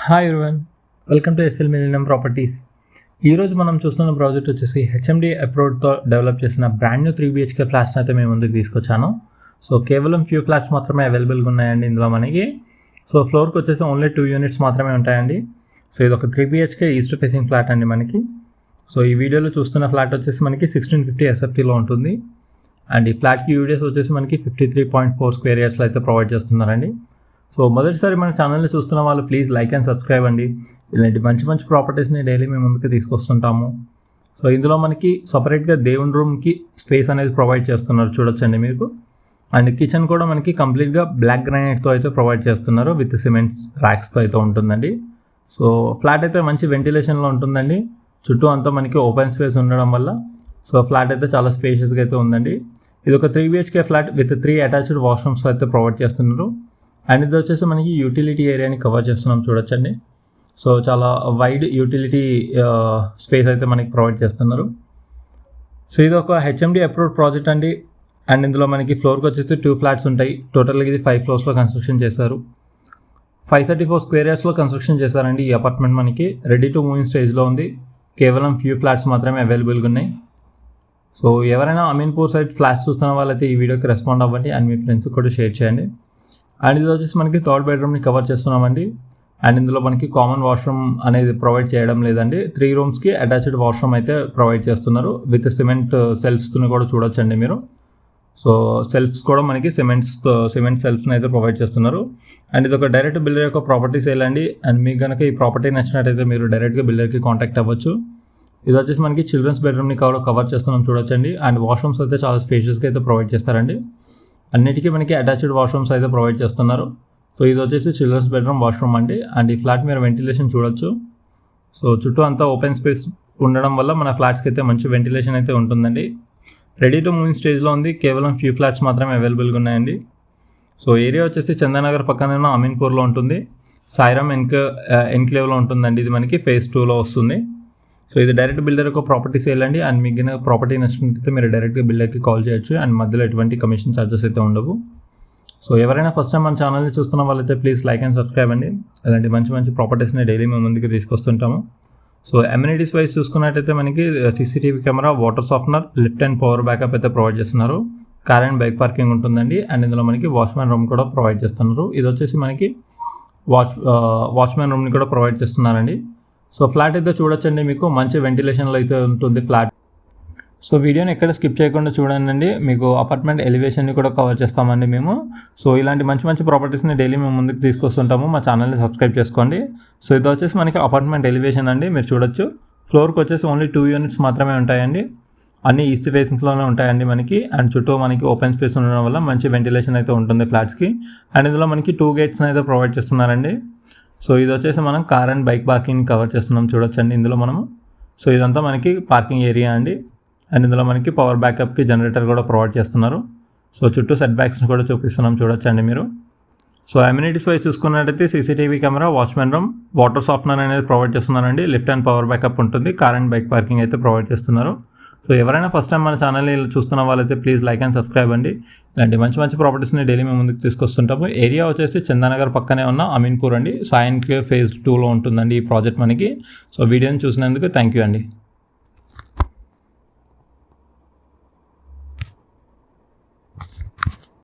Hi everyone, welcome to SL Millennium Properties. ఈరోజు మనం చూస్తున్న ప్రాజెక్ట్ వచ్చేసి హెచ్ఎండి అప్రూవ్డ్తో డెవలప్ చేసిన బ్రాండ్ న్యూ 3 BHK ఫ్లాట్స్ని అయితే మేము ముందుకు తీసుకొచ్చాను. సో కేవలం ఫ్యూ ఫ్లాట్స్ మాత్రమే అవైలబుల్గా ఉన్నాయండి ఇందులో మనకి. సో ఫ్లోర్కి వచ్చేసి ఓన్లీ 2 యూనిట్స్ మాత్రమే ఉంటాయండి. సో ఇది ఒక 3 BHK ఈస్ట్ ఫేసింగ్ ఫ్లాట్ అండి మనకి. సో ఈ వీడియోలో చూస్తున్న ఫ్లాట్ వచ్చేసి మనకి 1650 SFTలో ఉంటుంది. అండ్ ఈ ఫ్లాట్కి యూడిఎస్ వచ్చేసి మనకి 53.4 స్క్వేర్ యార్డ్స్లో అయితే ప్రొవైడ్ చేస్తున్నారండి. సో మొదటిసారి మన ఛానల్ని చూస్తున్న వాళ్ళు ప్లీజ్ లైక్ అండ్ సబ్స్క్రైబ్ అండి. ఇలాంటి మంచి మంచి ప్రాపర్టీస్ని డైలీ మేము ముందుకు తీసుకొస్తుంటాము. సో ఇందులో మనకి సపరేట్గా దేవుని రూమ్కి స్పేస్ అనేది ప్రొవైడ్ చేస్తున్నారు, చూడొచ్చండి మీకు. అండ్ కిచెన్ కూడా మనకి కంప్లీట్గా బ్లాక్ గ్రానైట్తో అయితే ప్రొవైడ్ చేస్తున్నారు, విత్ సిమెంట్స్ ర్యాక్స్తో అయితే ఉంటుందండి. సో ఫ్లాట్ అయితే మంచి వెంటిలేషన్లో ఉంటుందండి. చుట్టూ అంతా మనకి ఓపెన్ స్పేస్ ఉండడం వల్ల సో ఫ్లాట్ అయితే చాలా స్పేషియస్గా అయితే ఉందండి. ఇది ఒక 3 BHK flat with 3 attached washrooms అయితే ప్రొవైడ్ చేస్తున్నారు. అండ్ ఇది వచ్చేసి మనకి యూటిలిటీ ఏరియాని కవర్ చేస్తున్నాం, చూడొచ్చండి. సో చాలా వైడ్ యూటిలిటీ స్పేస్ అయితే మనకి ప్రొవైడ్ చేస్తున్నారు. సో ఇది ఒక హెచ్ఎండి అప్రూవ్డ్ ప్రాజెక్ట్ అండి. అండ్ ఇందులో మనకి ఫ్లోర్కి వచ్చేసి 2 ఫ్లాట్స్ ఉంటాయి. టోటల్గా ఇది 5 ఫ్లోర్స్లో కన్స్ట్రక్షన్ చేశారు. 534 స్క్వేర్ యార్డ్స్లో కన్స్ట్రక్షన్ చేశారండి. ఈ అపార్ట్మెంట్ మనకి రెడీ టు మూవ్ ఇన్ స్టేజ్లో ఉంది. కేవలం ఫ్యూ ఫ్లాట్స్ మాత్రమే అవైలబుల్గా ఉన్నాయి. సో ఎవరైనా అమీన్పూర్ సైడ్ ఫ్లాట్స్ చూస్తున్న వాళ్ళైతే ఈ వీడియోకి రెస్పాండ్ అవ్వండి అండ్ మీ ఫ్రెండ్స్కి కూడా షేర్ చేయండి. అండ్ ఇది వచ్చేసి మనకి 3rd బెడ్రూమ్ని కవర్ చేస్తున్నామండి. అండ్ ఇందులో మనకి కామన్ వాష్రూమ్ అనేది ప్రొవైడ్ చేయడం లేదండి. 3 రూమ్స్కి అటాచ్డ్ వాష్రూమ్ అయితే ప్రొవైడ్ చేస్తున్నారు, విత్ సిమెంట్ సెల్ఫ్స్ని కూడా చూడొచ్చండి మీరు. సో సెల్ఫ్స్ కూడా మనకి సిమెంట్ సెల్ఫ్స్ని అయితే ప్రొవైడ్ చేస్తున్నారు. అండ్ ఇది ఒక డైరెక్ట్ బిల్డర్ యొక్క ప్రాపర్టీ సేల్ అండి. అండ్ మీకు కనుక ఈ ప్రాపర్టీ నచ్చినట్టయితే మీరు డైరెక్ట్గా బిల్డర్కి కాంటాక్ట్ అవ్వచ్చు. ఇది వచ్చేసి మనకి చిల్డ్రన్స్ బెడ్రూమ్ని కవర్ చేస్తున్నాం, చూడొచ్చండి. అండ్ వాష్రూమ్స్ అయితే చాలా స్పేషియస్గా అయితే ప్రొవైడ్ చేస్తారండి. అన్నిటికీ మనకి అటాచ్డ్ వాష్రూమ్స్ అయితే ప్రొవైడ్ చేస్తున్నారు. సో ఇది వచ్చేసి చిల్డ్రన్స్ బెడ్రూమ్ వాష్రూమ్ అండి. అండ్ ఈ ఫ్లాట్ మీరు వెంటిలేషన్ చూడొచ్చు. సో చుట్టూ అంతా ఓపెన్ స్పేస్ ఉండడం వల్ల మన ఫ్లాట్స్కి అయితే మంచి వెంటిలేషన్ అయితే ఉంటుందండి. రెడీ టు మూవ్ స్టేజ్లో ఉంది. కేవలం ఫ్యూ ఫ్లాట్స్ మాత్రమే అవైలబుల్గా ఉన్నాయండి. సో ఏరియా వచ్చేసి చందానగర్ పక్కన అమీన్పూర్లో ఉంటుంది. సాయిరామ్ ఎన్క్లేవ్లో ఉంటుందండి. ఇది మనకి ఫేజ్ 2లో వస్తుంది. సో ఇది డైరెక్ట్ బిల్డర్ ఒక ప్రాపర్టీ సేల్ అండి. అండ్ మిగిలిన ప్రాపర్టీ నచ్చినట్లయితే మీరు డైరెక్ట్గా బిల్డర్కి కాల్ చేయొచ్చు. అండ్ మధ్యలో ఎటువంటి కమిషన్ ఛార్జెస్ అయితే ఉండవు. సో ఎవరైనా ఫస్ట్ టైం మన ఛానల్ని చూస్తున్న వాళ్ళైతే ప్లీజ్ లైక్ అండ్ సబ్స్క్రైబ్ అండి. అలాంటి మంచి మంచి ప్రాపర్టీస్ని డైలీ మేము ముందుకు తీసుకొస్తుంటాము. సో అమ్యూనిటీస్ వైజ్ చూసుకున్నట్టయితే మనకి CCTV camera, water softener, lift and power backup అయితే ప్రొవైడ్ చేస్తున్నారు. కార్ అండ్ బైక్ పార్కింగ్ ఉంటుందండి. అండ్ ఇందులో మనకి వాచ్మ్యాన్ రూమ్ కూడా ప్రొవైడ్ చేస్తున్నారు. ఇది వచ్చేసి మనకి వాచ్మ్యాన్ రూమ్ని కూడా ప్రొవైడ్ చేస్తున్నారండి. సో ఫ్లాట్ అయితే చూడొచ్చండి, మీకు మంచి వెంటిలేషన్లో అయితే ఉంటుంది ఫ్లాట్. సో వీడియోని ఎక్కడ స్కిప్ చేయకుండా చూడండి, మీకు అపార్ట్మెంట్ ఎలివేషన్ని కూడా కవర్ చేస్తామండి మేము. సో ఇలాంటి మంచి మంచి ప్రాపర్టీస్ని డైలీ మేము ముందుకు తీసుకొస్తుంటాము. మా ఛానల్ని సబ్స్క్రైబ్ చేసుకోండి. సో ఇది వచ్చేసి మనకి అపార్ట్మెంట్ ఎలివేషన్ అండి, మీరు చూడొచ్చు. ఫ్లోర్కి వచ్చేసి ఓన్లీ 2 యూనిట్స్ మాత్రమే ఉంటాయండి. అన్ని ఈస్ట్ ఫేసింగ్స్లోనే ఉంటాయండి మనకి. అండ్ చుట్టూ మనకి ఓపెన్ స్పేస్ ఉండడం వల్ల మంచి వెంటిలేషన్ అయితే ఉంటుంది ఫ్లాట్స్కి. అండ్ ఇందులో మనకి 2 గేట్స్ని అయితే ప్రొవైడ్ చేస్తున్నారండి. సో ఇది వచ్చేసి మనం car and bike parking cover చేస్తున్నాం, చూడొచ్చండి ఇందులో మనము. సో ఇదంతా మనకి పార్కింగ్ ఏరియా అండి. అండ్ ఇందులో మనకి పవర్ బ్యాకప్కి జనరేటర్ కూడా ప్రొవైడ్ చేస్తున్నారు. సో చుట్టూ సెట్ బ్యాక్స్ని కూడా చూపిస్తున్నాం, చూడొచ్చండి మీరు. సో అమ్యూనిటీస్ వైజ్ చూసుకున్నట్టయితే CCTV camera, watchman room, water softener అనేది ప్రొవైడ్ చేస్తున్నారండి. లిఫ్ట్ అండ్ పవర్ బ్యాకప్ ఉంటుంది. కార్ అండ్ బైక్ పార్కింగ్ అయితే ప్రొవైడ్ చేస్తున్నారు. సో ఎవరైనా ఫస్ట్ టైం మన ఛానల్ని చూస్తున్న వాళ్ళైతే ప్లీజ్ లైక్ అండ్ సబ్స్క్రైబ్ అండి. ఇలాంటి మంచి మంచి ప్రాపర్టీస్ని డైలీ మేము ముందుకు తీసుకొస్తుంటాము. ఏరియా వచ్చేసి చందానగర్ పక్కనే ఉన్న అమీన్పూర్ అండి. సాయి ఎన్క్లేవ్ ఫేజ్ 2లో ఉంటుందండి ఈ ప్రాజెక్ట్ మనకి. సో వీడియోని చూసినందుకు థ్యాంక్ యూ అండి.